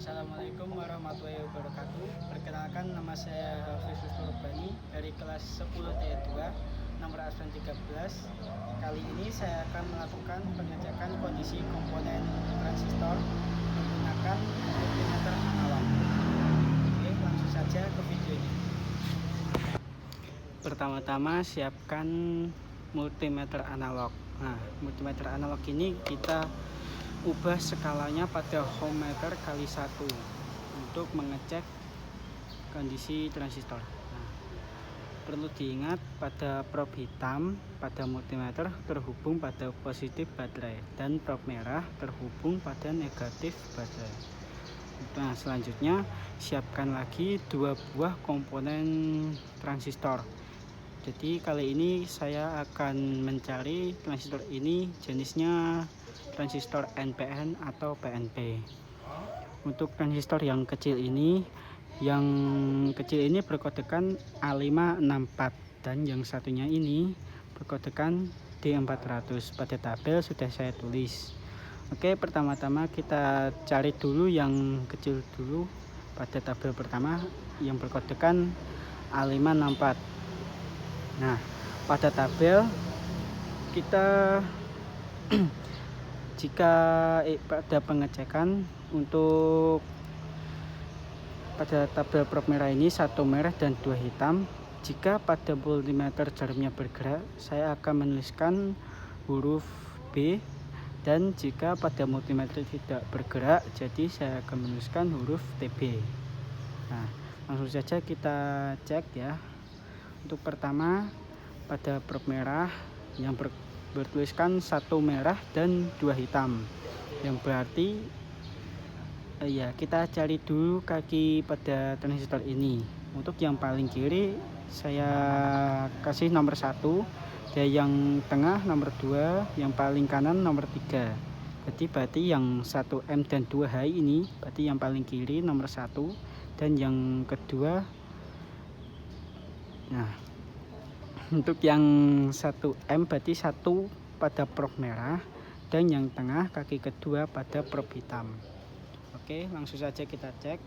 Assalamualaikum warahmatullahi wabarakatuh. Perkenalkan, nama saya Hafizus Nurbani dari kelas 10 T2 nomor absen 13. Kali ini saya akan melakukan pengecekan kondisi komponen transistor menggunakan multimeter analog. Oke, langsung saja ke video ini. Pertama-tama siapkan multimeter analog. Nah, multimeter analog ini kita ubah skalanya pada ohmmeter kali 1 untuk mengecek kondisi transistor. Nah, perlu diingat pada prob hitam pada multimeter terhubung pada positif baterai dan prob merah terhubung pada negatif baterai. Nah, selanjutnya siapkan lagi 2 buah komponen transistor. Jadi kali ini saya akan mencari transistor ini jenisnya transistor NPN atau PNP. Untuk transistor yang kecil ini berkodekan A564 dan yang satunya ini berkodekan D400. Pada tabel sudah saya tulis. Oke, pertama-tama kita cari dulu yang kecil dulu. Pada tabel pertama yang berkodekan A564. Nah, pada tabel kita jika pada pengecekan untuk pada tabel prob merah ini 1 merah dan 2 hitam. Jika pada multimeter jarumnya bergerak, saya akan menuliskan huruf B, dan jika pada multimeter tidak bergerak, jadi saya akan menuliskan huruf TB. Nah, langsung saja kita cek ya. Untuk pertama pada prob merah yang bertuliskan 1 merah dan 2 hitam, yang berarti ya kita cari dulu kaki pada transistor ini. Untuk yang paling kiri saya kasih nomor 1, dan yang tengah nomor 2, yang paling kanan nomor 3. Jadi berarti yang 1M dan 2H ini berarti yang paling kiri nomor 1, dan yang kedua. Nah, untuk yang 1M berarti 1 pada prob merah, dan yang tengah kaki kedua pada prob hitam. Oke, langsung saja kita cek.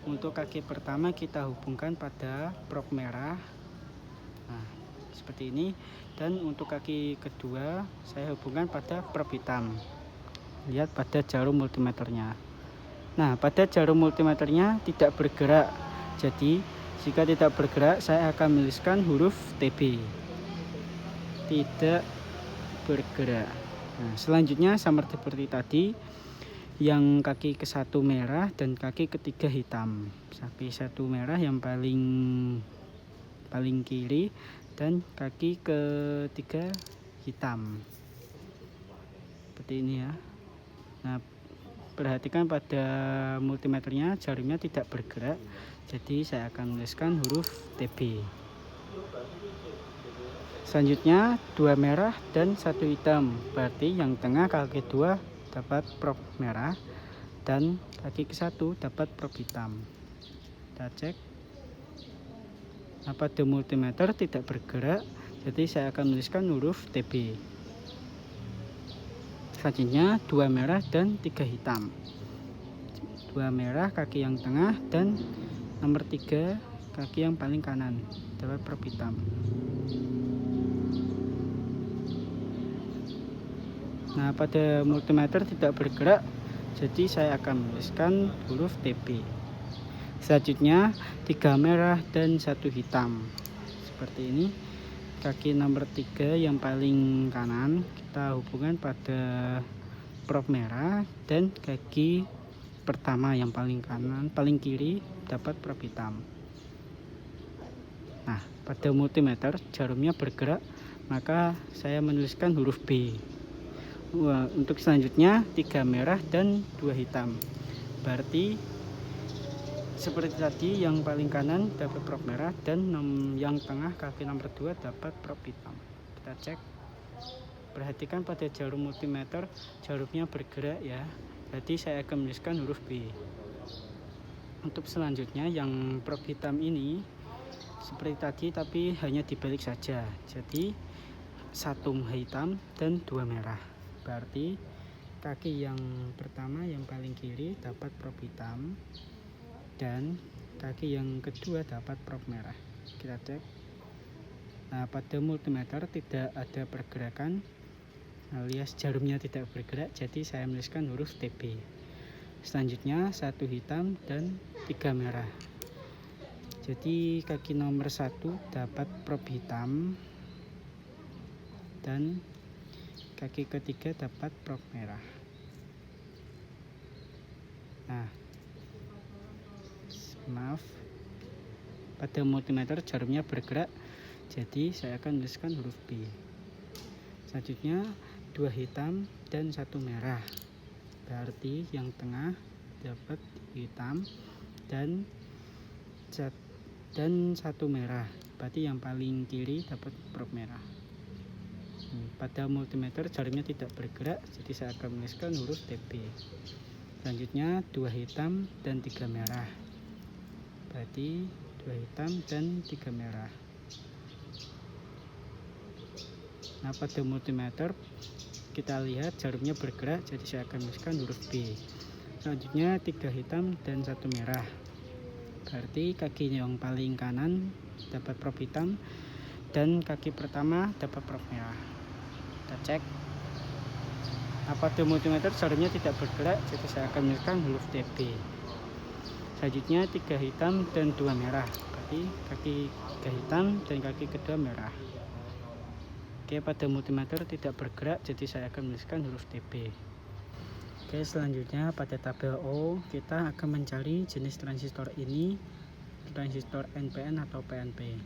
Untuk kaki pertama kita hubungkan pada prob merah. Nah, seperti ini. Dan untuk kaki kedua saya hubungkan pada prob hitam. Lihat pada jarum multimeternya. Nah, pada jarum multimeternya tidak bergerak. Jadi jika tidak bergerak, saya akan menuliskan huruf TB. Tidak bergerak. Nah, selanjutnya sama seperti tadi, yang kaki ke-1 merah dan kaki ketiga hitam. Kaki 1 merah yang paling kiri, dan kaki ketiga hitam. Seperti ini ya. Nah, perhatikan pada multimeternya jarumnya tidak bergerak, jadi saya akan menuliskan huruf TB. Selanjutnya 2 merah dan 1 hitam, berarti yang tengah kaki 2 dapat prob merah dan kaki ke-1 dapat prob hitam. Kita cek. Nah, pada multimeter tidak bergerak, jadi saya akan menuliskan huruf TB. Selanjutnya 2 merah dan 3 hitam. 2 merah kaki yang tengah, dan nomor 3 kaki yang paling kanan dapat prob hitam. Nah, pada multimeter tidak bergerak, jadi saya akan menuliskan huruf TB. Selanjutnya 3 merah dan 1 hitam. Seperti ini. Kaki nomor 3 yang paling kanan kita hubungkan pada prob merah, dan kaki pertama yang paling kanan, paling kiri dapat prob hitam. Nah, pada multimeter jarumnya bergerak, maka saya menuliskan huruf B. Untuk selanjutnya 3 merah dan 2 hitam, berarti seperti tadi, yang paling kanan dapat prob merah, dan yang tengah kaki nomor 2 dapat prob hitam. Kita cek. Perhatikan pada jarum multimeter jarumnya bergerak ya, jadi saya akan menuliskan huruf B. Untuk selanjutnya yang prob hitam ini seperti tadi, tapi hanya dibalik saja. Jadi 1 hitam dan 2 merah, berarti kaki yang pertama yang paling kiri dapat prob hitam dan kaki yang kedua dapat prob merah. Kita cek. Nah, pada multimeter tidak ada pergerakan alias jarumnya tidak bergerak, jadi saya menuliskan huruf TB. Selanjutnya 1 hitam dan 3 merah. Jadi kaki nomor 1 dapat prob hitam dan kaki ketiga dapat prob merah. Nah, maaf, pada multimeter jarumnya bergerak, jadi saya akan menuliskan huruf B. Selanjutnya 2 hitam dan 1 merah, berarti yang tengah dapat hitam dan 1 merah, berarti yang paling kiri dapat prob merah. Pada multimeter jarumnya tidak bergerak, jadi saya akan menuliskan huruf TB. Selanjutnya 2 hitam dan 3 merah, berarti 2 hitam dan 3 merah. Nah, pada multimeter kita lihat jarumnya bergerak, jadi saya akan menuliskan huruf B. Selanjutnya 3 hitam dan 1 merah, berarti kaki yang paling kanan dapat prob hitam dan kaki pertama dapat prob merah. Kita cek. Nah, pada multimeter jarumnya tidak bergerak, jadi saya akan menuliskan huruf TB. Selanjutnya 3 hitam dan 2 merah, berarti kaki 3 hitam dan kaki kedua merah. Oke, pada multimeter tidak bergerak, jadi saya akan menuliskan huruf TB. Oke, selanjutnya pada tabel O kita akan mencari jenis transistor ini, transistor NPN atau PNP.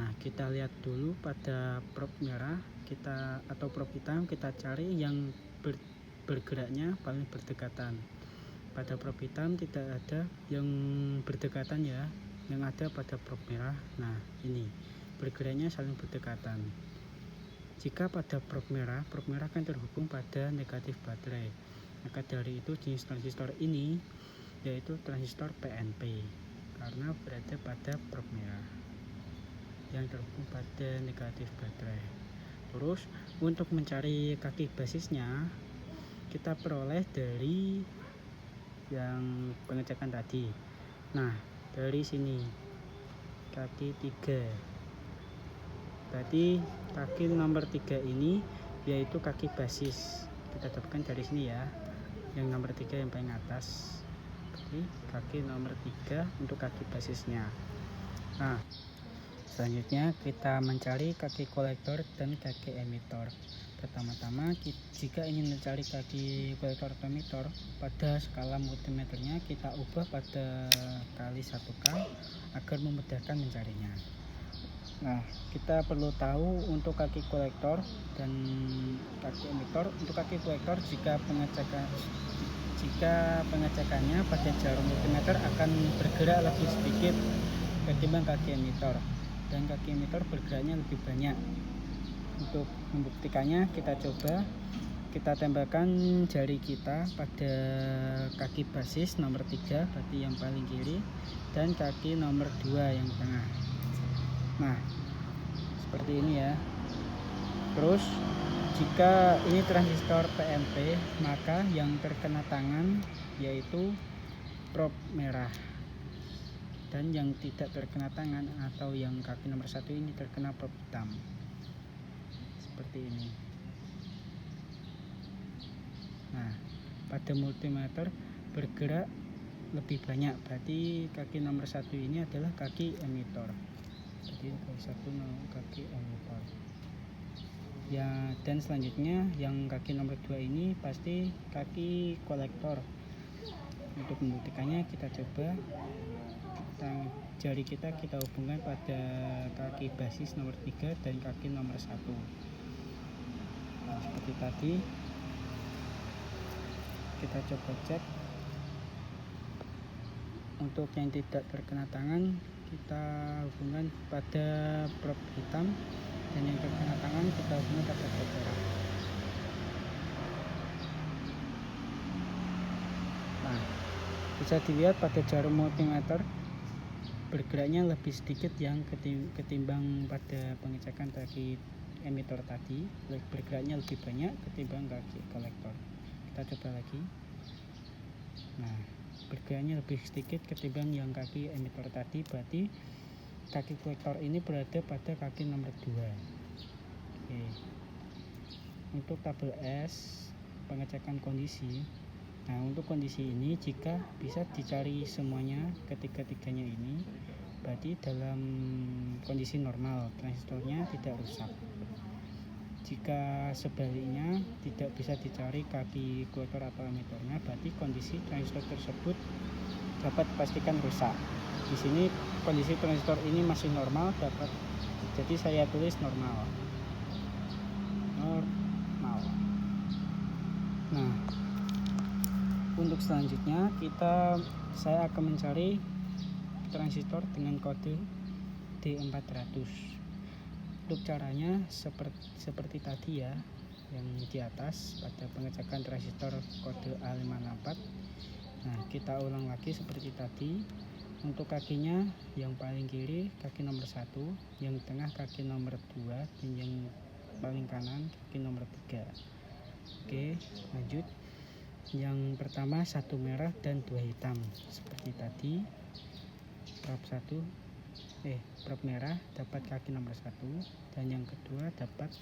Nah, kita lihat dulu pada prob merah kita atau prob hitam, kita cari yang bergeraknya paling berdekatan. Pada prob hitam tidak ada yang berdekatan ya, yang ada pada prob merah. Nah, ini bergeraknya saling berdekatan. Jika pada prob merah kan terhubung pada negatif baterai. Maka dari itu jenis transistor ini yaitu transistor PNP karena berada pada prob merah yang terhubung pada negatif baterai. Terus untuk mencari kaki basisnya kita peroleh dari yang pengecekan tadi. Nah, dari sini kaki 3, berarti kaki nomor 3 ini yaitu kaki basis. Kita dapatkan dari sini ya, yang nomor 3 yang paling atas. Jadi kaki nomor 3 untuk kaki basisnya. Nah, selanjutnya kita mencari kaki kolektor dan kaki emitor. Pertama-tama jika ingin mencari kaki kolektor atau emitor, pada skala multimeternya kita ubah pada kali 1K agar memudahkan mencarinya. Nah, kita perlu tahu untuk kaki kolektor dan kaki emitor. Untuk kaki kolektor jika pengecekannya pada jarum multimeter akan bergerak lebih sedikit ketimbang kaki emitor, dan kaki emitor bergeraknya lebih banyak. Untuk membuktikannya kita coba kita tempelkan jari kita pada kaki basis nomor 3, berarti yang paling kiri, dan kaki nomor 2 yang tengah. Nah, seperti ini ya. Terus jika ini transistor PNP, maka yang terkena tangan yaitu prob merah, dan yang tidak terkena tangan atau yang kaki nomor 1 ini terkena prob hitam. Seperti ini. Nah, pada multimeter bergerak lebih banyak, berarti kaki nomor 1 ini adalah kaki emitor. Jadi kaki 1 kaki emitor. Ya, dan selanjutnya yang kaki nomor 2 ini pasti kaki kolektor. Untuk membuktikannya kita coba jari kita hubungkan pada kaki basis nomor 3 dan kaki nomor 1. Nah, seperti tadi kita coba cek. Untuk yang tidak terkena tangan kita hubungkan pada prob hitam, dan yang terkena tangan kita hubungkan pada prob merah. Nah, bisa dilihat pada jarum multimeter bergeraknya lebih sedikit yang ketimbang pada pengecekan kaki emitor tadi, bergeraknya lebih banyak ketimbang kaki kolektor. kita coba lagi. Nah, bergeraknya lebih sedikit ketimbang yang kaki emitor tadi, berarti kaki kolektor ini berada pada kaki nomor 2. Oke. Untuk tabel S pengecekan kondisi. Nah, untuk kondisi ini jika bisa dicari semuanya ketiga-tiganya ini, berarti dalam kondisi normal transistornya tidak rusak. Jika sebaliknya tidak bisa dicari kaki kolektor atau emitornya, berarti kondisi transistor tersebut dapat dipastikan rusak. Di sini kondisi transistor ini masih normal, jadi saya tulis normal. Nah, untuk selanjutnya saya akan mencari transistor dengan kode D400. Untuk caranya seperti tadi ya, yang di atas pada pengecekan transistor kode A564. Nah, kita ulang lagi seperti tadi. Untuk kakinya yang paling kiri kaki nomor 1, yang tengah kaki nomor 2, dan yang paling kanan kaki nomor 3. Oke, lanjut. Yang pertama 1 merah dan 2 hitam seperti tadi. Prop merah dapat kaki nomor 1 dan yang kedua dapat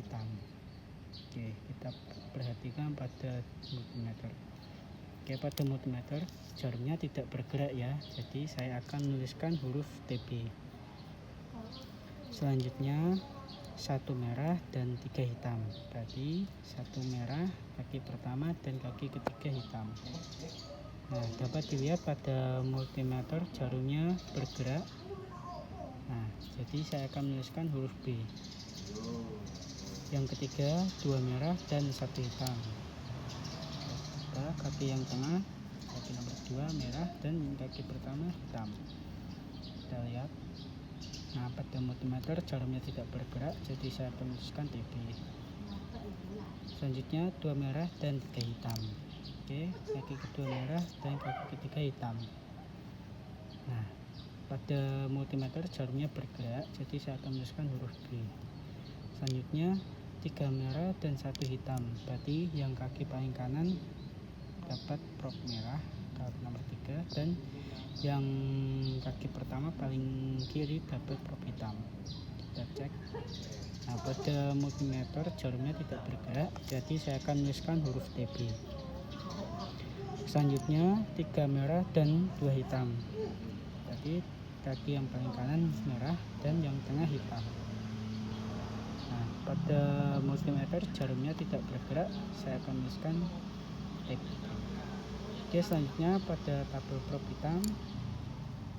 hitam. Oke, kita perhatikan pada multimeter. Oke, pada multimeter jarumnya tidak bergerak ya, jadi saya akan menuliskan huruf TB. Selanjutnya 1 merah dan 3 hitam, berarti 1 merah kaki pertama dan kaki ketiga hitam. Nah, dapat dilihat pada multimeter jarumnya bergerak. Nah, jadi saya akan menuliskan huruf B. Yang ketiga 2 merah dan 1 hitam. Kaki yang tengah kaki nomor 2 merah dan kaki pertama hitam. Kita lihat. Nah, pada multimeter jarumnya tidak bergerak, jadi saya akan menuliskan TB. Selanjutnya 2 merah dan 3 hitam. Oke, kaki kedua merah dan kaki ketiga hitam. Nah, pada multimeter jarumnya bergerak, jadi saya akan menuliskan huruf B. Selanjutnya 3 merah dan 1 hitam, berarti yang kaki paling kanan dapat prop merah kaki nomor 3 dan yang kaki pertama paling kiri dapat prop hitam. Kita cek. Nah, pada multimeter jarumnya tidak bergerak, jadi saya akan menuliskan huruf TB. Selanjutnya 3 merah dan 2 hitam, jadi kaki yang paling kanan merah dan yang tengah hitam. Nah, pada multimeter jarumnya tidak bergerak, saya akan menuliskan TB. Oke, selanjutnya pada tabel prop hitam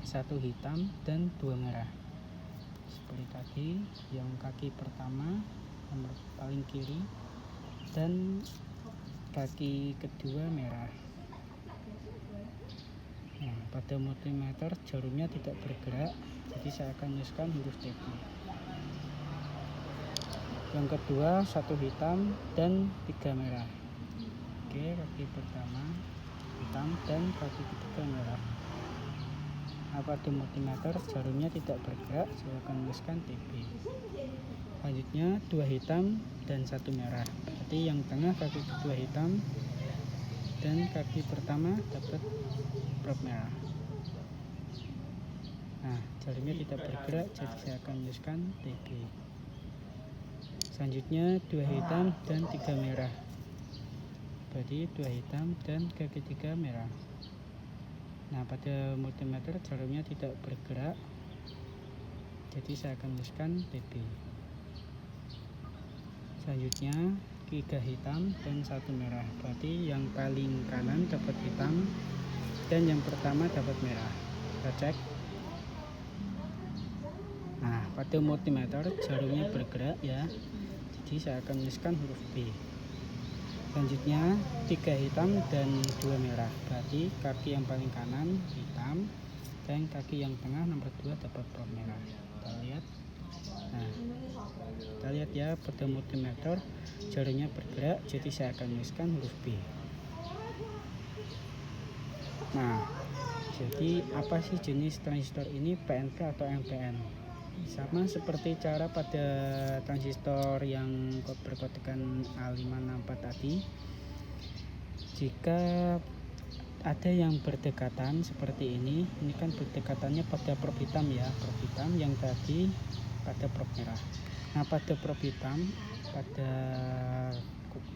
1 hitam dan 2 merah seperti tadi, yang kaki pertama nomor paling kiri dan kaki kedua merah. Nah, pada multimeter jarumnya tidak bergerak, jadi saya akan menuliskan huruf TB. Yang kedua 1 hitam dan 3 merah. Oke, kaki pertama hitam dan kaki ketiga merah. Nah, pada multimeter jarumnya tidak bergerak, saya akan menuliskan TB. Selanjutnya 2 hitam dan 1 merah, berarti yang tengah kaki kedua hitam dan kaki pertama dapat prop merah. Nah, jarumnya tidak bergerak, jadi saya akan menuliskan TB. Selanjutnya 2 hitam dan 3 merah, berarti 2 hitam dan kaki 3 merah. Nah, pada multimeter jarumnya tidak bergerak, jadi saya akan menuliskan TB. Selanjutnya 3 hitam dan 1 merah, berarti yang paling kanan dapat hitam dan yang pertama dapat merah. Kita cek. Nah, pada multimeter jarumnya bergerak ya, jadi saya akan menuliskan huruf B. Selanjutnya 3 hitam dan 2 merah, berarti kaki yang paling kanan hitam dan kaki yang tengah nomor 2 dapat prop merah. Kita lihat. Nah, kita lihat ya, pada multimeter jarumnya bergerak, jadi saya akan menuliskan huruf B. Nah, jadi apa sih jenis transistor ini, PNP atau NPN? Sama seperti cara pada transistor yang berkodekan A564 tadi. Jika ada yang berdekatan seperti ini kan berdekatannya pada prob hitam ya, prob hitam yang tadi pada prob merah. Nah, pada prob hitam, pada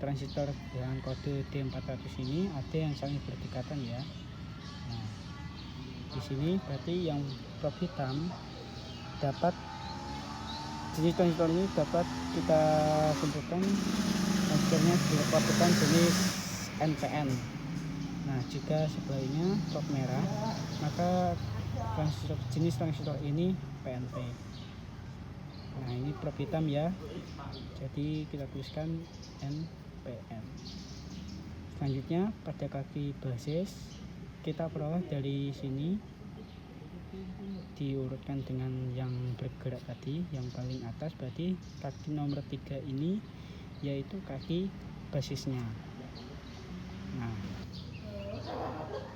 transistor dengan kode D400 ini ada yang saling berdekatan ya. Nah, di sini berarti yang prob hitam dapat, jenis transistor ini dapat kita simpulkan transistornya merupakan jenis NPN. Nah, jika sebaliknya prob merah, maka jenis transistor ini PNP. Nah, ini prob hitam ya, jadi kita tuliskan NPN. Selanjutnya pada kaki basis kita peroleh dari sini diurutkan dengan yang bergerak tadi, yang paling atas berarti kaki nomor 3 ini yaitu kaki basisnya. Nah,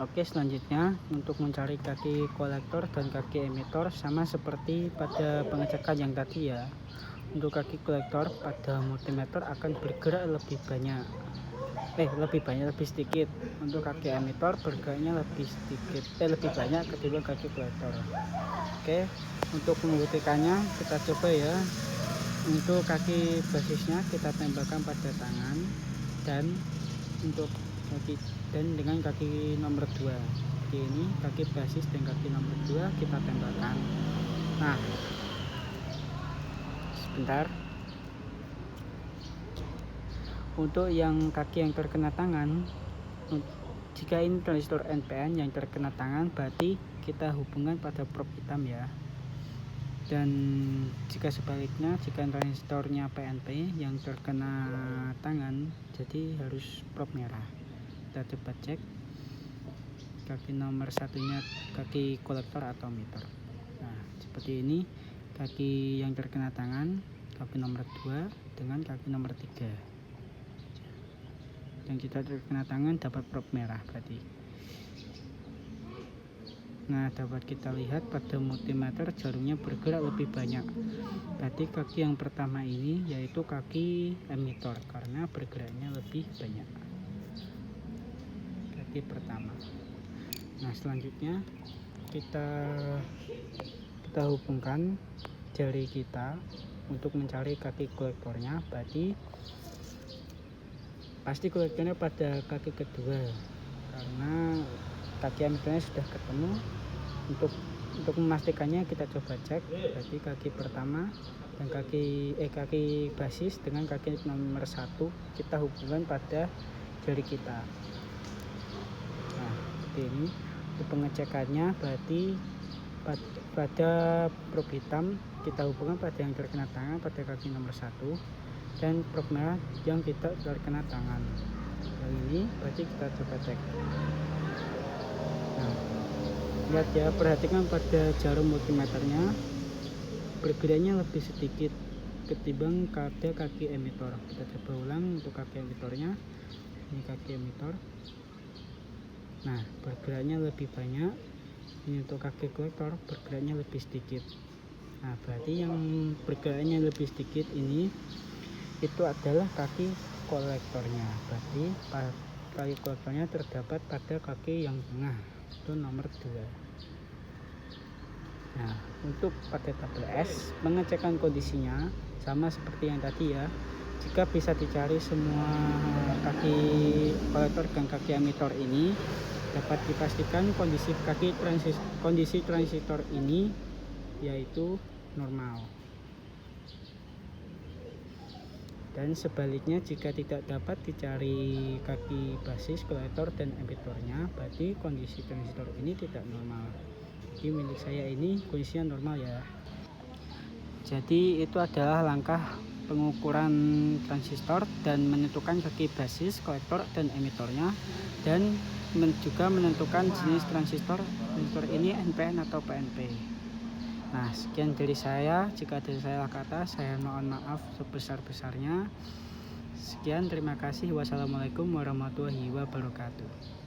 oke, selanjutnya untuk mencari kaki kolektor dan kaki emitor sama seperti pada pengecekan yang tadi ya. Untuk kaki kolektor pada multimeter akan bergerak lebih sedikit. Untuk kaki emitor bergeraknya lebih banyak ketimbang kaki kolektor. Oke, untuk membuktikannya kita coba ya. Untuk kaki basisnya kita tempelkan pada tangan, dan untuk dengan kaki nomor 2. Jadi ini kaki basis dan kaki nomor 2 kita tempelkan. Nah, sebentar. Untuk yang kaki yang terkena tangan, jika ini transistor NPN yang terkena tangan, berarti kita hubungkan pada prob hitam ya. Dan jika sebaliknya, jika transistornya PNP yang terkena tangan, jadi harus prob merah. Kita coba cek kaki nomor satunya kaki kolektor atau emitor. Nah, seperti ini kaki yang terkena tangan, kaki nomor 2 dengan kaki nomor 3. Yang kita terkena tangan dapat prob merah berarti. Nah, dapat kita lihat pada multimeter jarumnya bergerak lebih banyak. Berarti kaki yang pertama ini yaitu kaki emitor karena bergeraknya lebih banyak. Kaki pertama. Nah, selanjutnya kita hubungkan jari kita untuk mencari kaki kolektornya. Berarti pasti kolektornya pada kaki kedua karena kaki emitornya sudah ketemu. Untuk memastikannya kita coba cek. Berarti kaki pertama dan kaki basis dengan kaki nomor 1 kita hubungkan pada jari kita. Nah, seperti ini. Untuk pengecekannya berarti pada prob hitam kita hubungkan pada yang terkena tangan pada kaki nomor 1, dan prob merah yang tidak terkena tangan. Yang ini berarti kita coba cek. Nah, lihat ya, perhatikan pada jarum multimeternya bergeraknya lebih sedikit ketimbang pada kaki emitor. Kita coba ulang untuk kaki emitornya. Ini kaki emitor. Nah, bergeraknya lebih banyak. Ini untuk kaki kolektor bergeraknya lebih sedikit. Nah, berarti yang bergeraknya lebih sedikit ini itu adalah kaki kolektornya. Berarti kaki kolektornya terdapat pada kaki yang tengah, itu nomor 2. Nah, untuk pada tabel S pengecekan kondisinya sama seperti yang tadi ya. Jika bisa dicari semua kaki kolektor dan kaki emitor ini, dapat dipastikan kondisi transistor ini yaitu normal. Dan sebaliknya, jika tidak dapat dicari kaki basis, kolektor dan emitornya, berarti kondisi transistor ini tidak normal. Jadi milik saya ini kondisinya normal ya. Jadi itu adalah langkah pengukuran transistor dan menentukan kaki basis, kolektor dan emitornya, dan juga menentukan jenis transistor ini NPN atau PNP. Nah, sekian dari saya. Jika ada salah kata, saya mohon maaf sebesar-besarnya. Sekian, terima kasih. Wassalamualaikum warahmatullahi wabarakatuh.